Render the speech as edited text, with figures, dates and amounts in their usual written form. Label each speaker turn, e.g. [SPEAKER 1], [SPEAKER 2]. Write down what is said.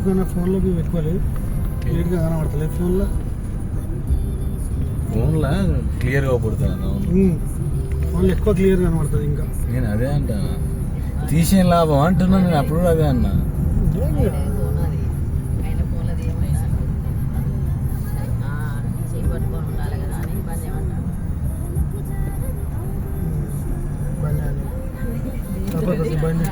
[SPEAKER 1] కన్నా ఫోన్లో ఎక్కువ లేదు, క్లియర్గా కనబడతలేదు ఫోన్లో
[SPEAKER 2] క్లియర్గా పడుతుంది.
[SPEAKER 1] ఫోన్లో ఎక్కువ క్లియర్గా కనబడుతుంది. ఇంకా
[SPEAKER 2] నేను అదే అంట తీసే లాభం అంటున్నాను, నేను అప్పుడు కూడా అదే అన్నా.
[SPEAKER 1] బండి